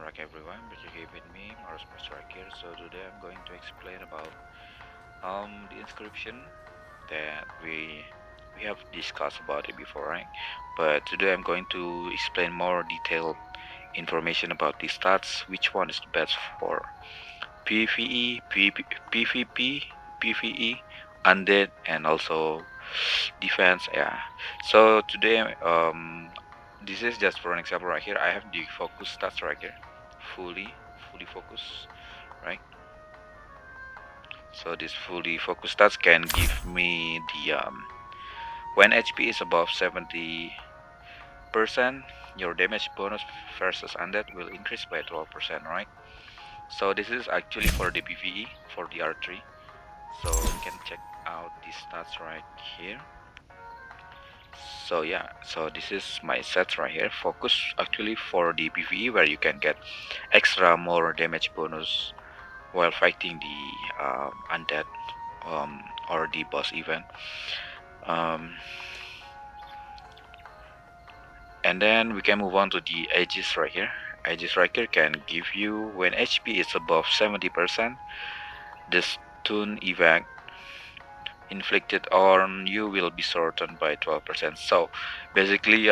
Rock everyone, but you here with me, Mars Rock here. So today I'm going to explain about the inscription that we have discussed about it before, right? But today I'm going to explain more detailed information about the stats, which one is the best for PvE, PvP, PvE, undead, and also defense. Yeah. So today this is just for an example right here. I have the focus stats right here, fully focus, right? So this fully focus stats can give me the when HP is above 70%, your damage bonus versus undead will increase by 12%, right? So this is actually for the PvE for the R3. So we can check out the stats right here. So yeah, so this is my sets right here. Focus actually for the PvE where you can get extra more damage bonus while fighting the undead or the boss event. Um, and then we can move on to the Aegis right here. Aegis right here can give you when HP is above 70%, the stun effect inflicted on you will be shortened by 12%. So basically,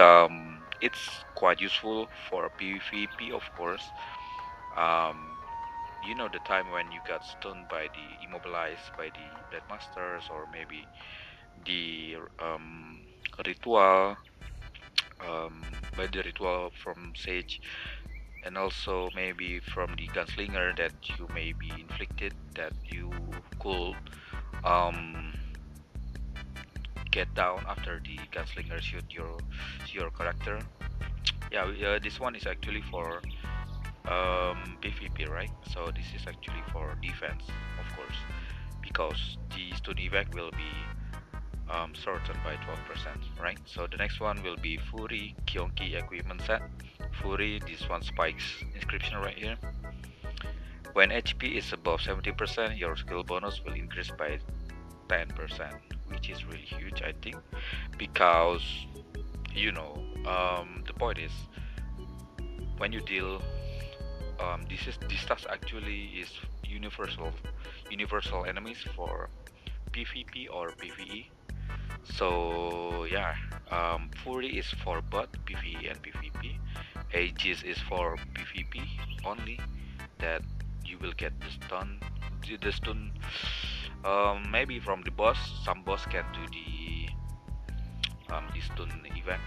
it's quite useful for PvP, of course. Um, you know the time when you got stunned by the immobilized by the Blade Masters, or maybe the ritual by the ritual from Sage, and also maybe from the gunslinger that you may be inflicted, that you could um get down after the gunslinger shoot your character. Yeah, this one is actually for PvP, right? So this is actually for defense, of course, because the stun effect will be shortened by 12%, right? So the next one will be Fury Kyonki equipment set. Fury, this one spikes inscription right here. When HP is above 70%, your skill bonus will increase by 10%, which is really huge, I think, because the point is when you deal this task actually is universal enemies for PvP or PvE. So yeah, Fury is for both PvE and PvP. Aegis is for PvP only. That you will get the stun. Maybe from the boss. Some boss can do the stun event.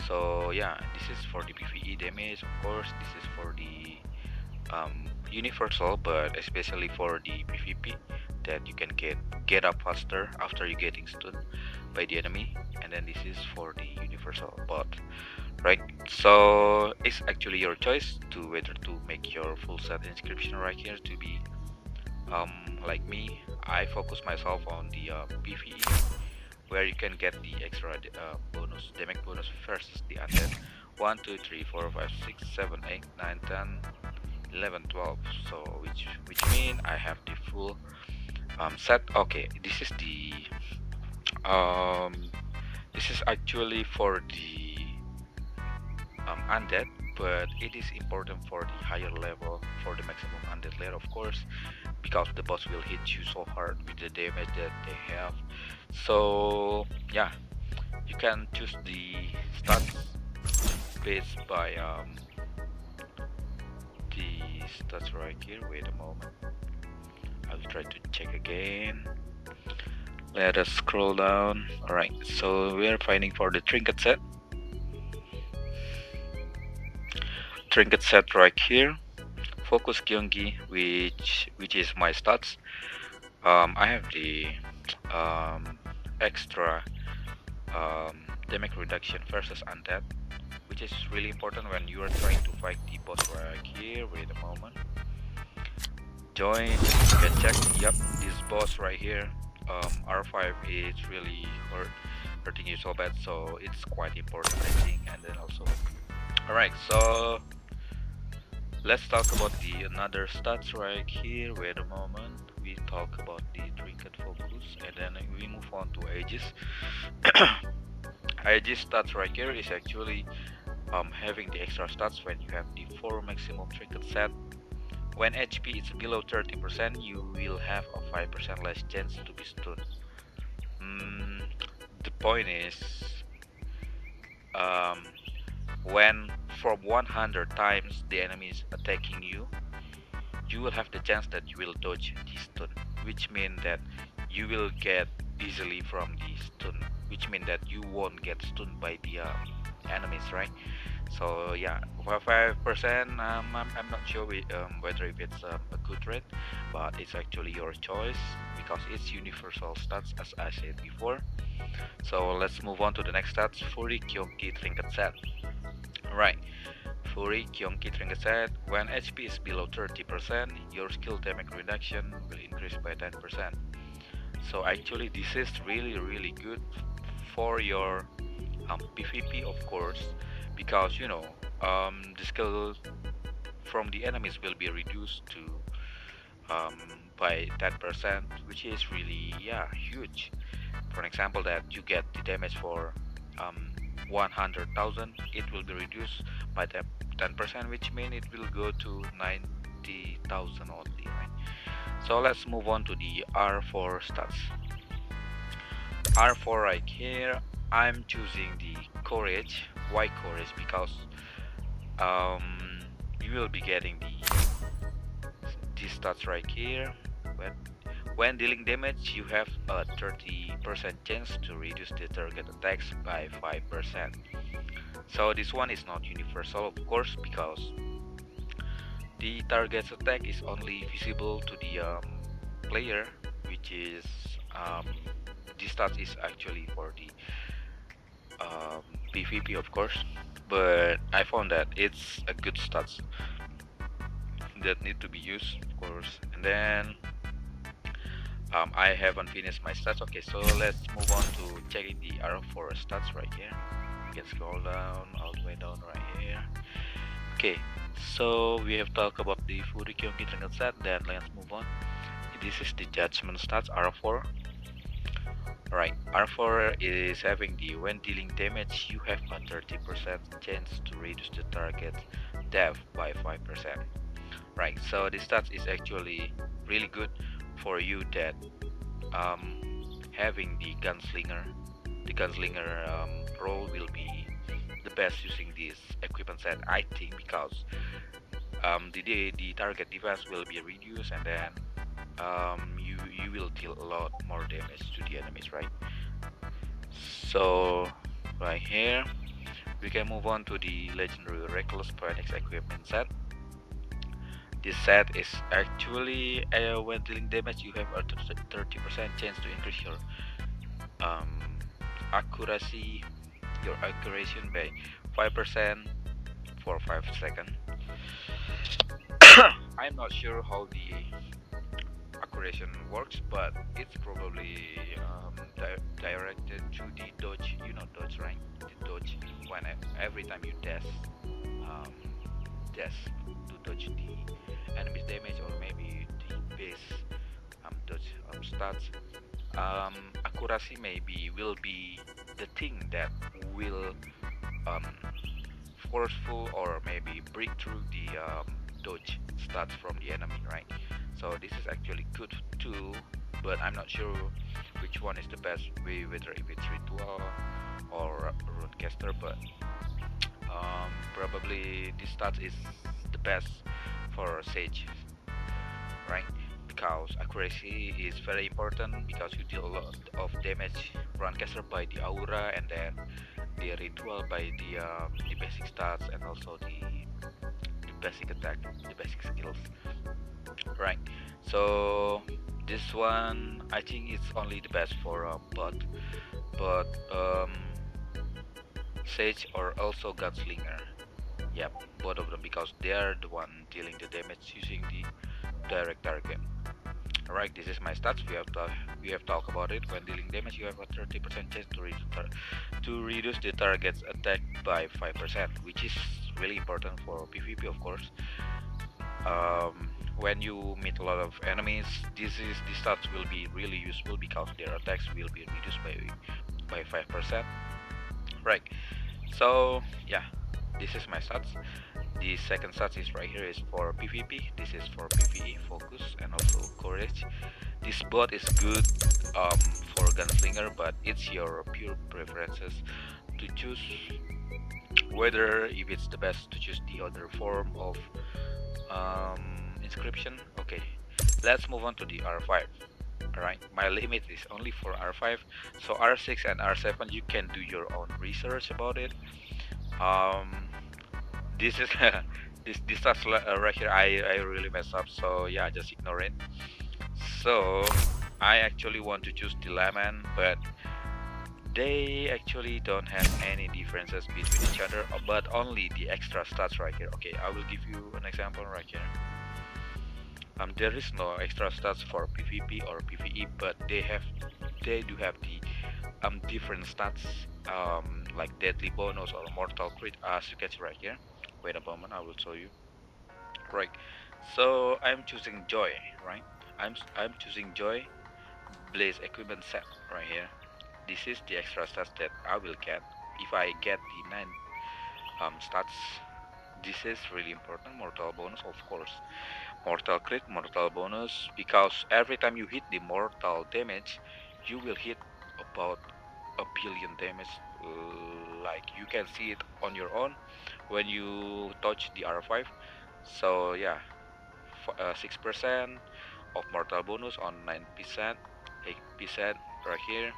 So yeah, this is for the PvE damage. Of course, this is for the universal, but especially for the PvP, that you can get up faster after you getting stunned by the enemy. And then this is for the universal bot, right? So it's actually your choice to whether to make your full set inscription right here to be like me. I focus myself on the PvE, where you can get the extra bonus damage bonus versus the undead. 1 2 3 4 5 6 7 8 9 10 11 12. So which mean I have the full set. Okay, um this is actually for the undead, but it is important for the higher level, for the maximum undead layer, of course, because the boss will hit you so hard with the damage that they have. So yeah, you can choose the stats based by the stats right here. Wait a moment, I'll try to check again. Let us scroll down. Alright, so we are finding for the trinket set right here. Focus Kyongi, which is my stats. I have the extra damage reduction versus undead, which is really important when you are trying to fight the boss right here. Wait a moment. Join. You can check. Yep, this boss right here. R5 is really hurting you so bad, so it's quite important, I think. And then also, all right. So let's talk about the another stats right here. Wait a moment. We talk about the trinket focus, and then we move on to Aegis. Aegis stats right here is actually having the extra stats when you have the 4 maximum trinket set. When HP is below 30%, you will have a 5% less chance to be stunned. The point is, um, when from 100 times the enemy is attacking you, you will have the chance that you will dodge the stun, which means that you will get easily from the stun, which means that you won't get stunned by the enemies, right? So yeah, for 5%, I'm not sure whether if it's a good rate, but it's actually your choice because it's universal stats as I said before. So let's move on to the next stats. Fury Kyonki Trinket Set. Right, Fury Kyonki Trinket Set. When HP is below 30%, your skill damage reduction will increase by 10%. So actually this is really good for your PvP, of course, because you know the skill from the enemies will be reduced to by 10%, which is really, yeah, huge. For an example, that you get the damage for 100,000, it will be reduced by 10%, which means it will go to 90,000 only, right? So let's move on to the R4 stats. R4 right here, I'm choosing the courage. Why courage? Because you will be getting these stats right here. When dealing damage, you have a 30% chance to reduce the target attacks by 5%. So this one is not universal, of course, because the target's attack is only visible to the player, which is this stat is actually for the PvP, of course. But I found that it's a good stats that need to be used, of course. And then I haven't finished my stats. Okay, so let's move on to checking the R4 stats right here. You can scroll down all the way down right here. Okay, so we have talked about the Fury Kyonki Trinket set. Then let's move on. This is the judgment stats R4. Right, R4 is having the when dealing damage, you have a 30% chance to reduce the target death by 5%. Right, so this stats is actually really good for you that having the gunslinger role will be the best using this equipment set, I think, because the target defense will be reduced, and then you will deal a lot more damage to the enemies, right? So right here we can move on to the legendary reckless phoenix equipment set. This set is actually when dealing damage, you have a 30% chance to increase your accuracy, by 5% for 5 seconds. I'm not sure how the accuracy works, but it's probably directed to the dodge. You know dodge, right? The dodge when every time you dash to dodge the enemy's damage, or maybe the base dodge stats. Accuracy maybe will be the thing that will forceful or maybe break through the dodge stats from the enemy, right? So this is actually good too, but I'm not sure which one is the best way, whether if it's ritual or runecaster, but probably this stat is the best for sage, right? Because accuracy is very important, because you deal a lot of damage runcaster by the aura, and then the ritual by the basic stats, and also the basic attack, the basic skills, right? So this one I think it's only the best for but sage or also gunslinger. Yep, both of them, because they are the one dealing the damage using the direct target. Alright, this is my stats. We have talked about it. When dealing damage, you have a 30% chance to reduce the target's attack by 5%, which is really important for PvP, of course. When you meet a lot of enemies, the stats will be really useful, because their attacks will be reduced by 5%. Right. So yeah. This is my stats. The second stats is right here is for PvP. This is for PvE, focus, and also courage. This bot is good for gunslinger, but it's your pure preferences to choose whether if it's the best to choose the other form of inscription. Okay, let's move on to the R5. Alright, my limit is only for R5, so R6 and R7 you can do your own research about it. This is this stuff right here I really mess up, so yeah, just ignore it. So I actually want to choose the lemon, but they actually don't have any differences between each other, but only the extra stats right here. Okay, I will give you an example right here. There is no extra stats for PvP or PvE, but they do have the different stats, like deadly bonus or mortal crit, as you can see right here. Wait a moment, I will show you. Right, so I'm choosing joy, right? I'm choosing joy blaze equipment set right here. This is the extra stats that I will get if I get the 9 stats. This is really important. Mortal bonus, of course, mortal crit, mortal bonus, because every time you hit the mortal damage you will hit about a billion damage. Like you can see it on your own when you touch the R5. So yeah, 6% of mortal bonus on 9%, 8% right here,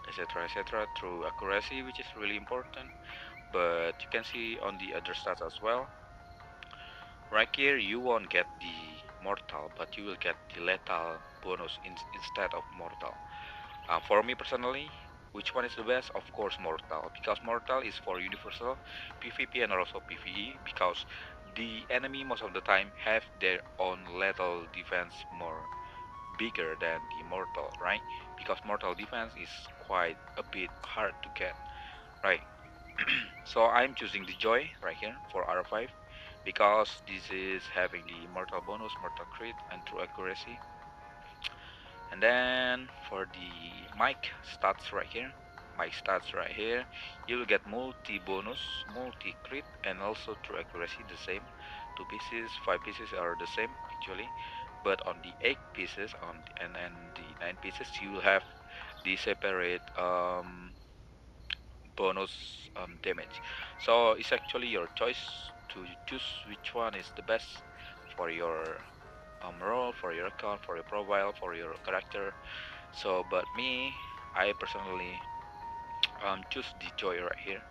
etc, etc, through accuracy, which is really important. But you can see on the other stats as well. Right here you won't get the mortal, but you will get the lethal bonus instead of mortal. For me personally, which one is the best? Of course mortal, because mortal is for universal PvP and also PvE, because the enemy most of the time have their own lethal defense more bigger than the mortal, right? Because mortal defense is quite a bit hard to get, right? So I'm choosing the joy right here for R5 because this is having the mortal bonus, mortal crit, and true accuracy. And then for the mic stats right here, mic stats right here, you will get multi bonus, multi crit, and also true accuracy the same. 2 pieces, 5 pieces are the same actually, but on the 8 pieces and the 9 pieces you will have the separate bonus damage. So it's actually your choice to choose which one is the best for your role, for your account, for your profile, for your character. So, but me, I personally choose the joy right here.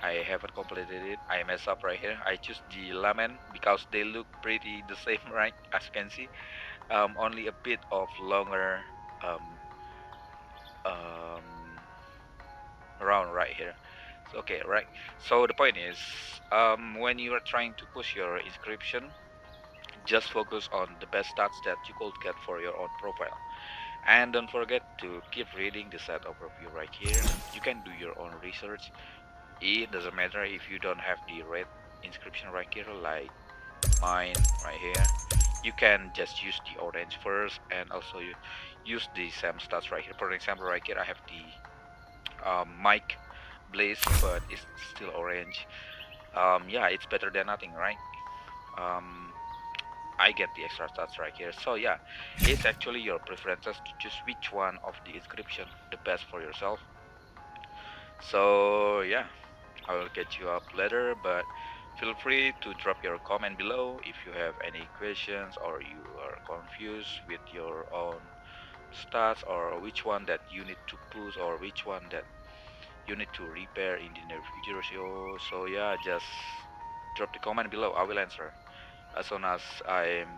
I haven't completed it. I mess up right here. I choose the lemon because they look pretty the same, right? As you can see, only a bit of longer um, um, round right here. So, okay, right. So the point is, when you are trying to push your inscription, just focus on the best stats that you could get for your own profile. And don't forget to keep reading the set overview right here. You can do your own research. It doesn't matter if you don't have the red inscription right here, like mine right here. You can just use the orange first, and also you use the same stats right here. For example, right here I have the mic blaze, but it's still orange. Yeah, it's better than nothing, right? Um, I get the extra stats right here. So yeah, it's actually your preferences to choose which one of the inscription the best for yourself. So yeah, I will catch you up later, but feel free to drop your comment below if you have any questions or you are confused with your own stats or which one that you need to push or which one that you need to repair in the near future. So yeah, just drop the comment below. I will answer as soon as I'm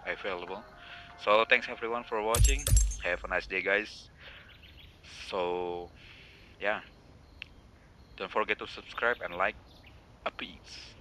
available. So thanks everyone for watching. Have a nice day, guys. So yeah, don't forget to subscribe and like. A peace.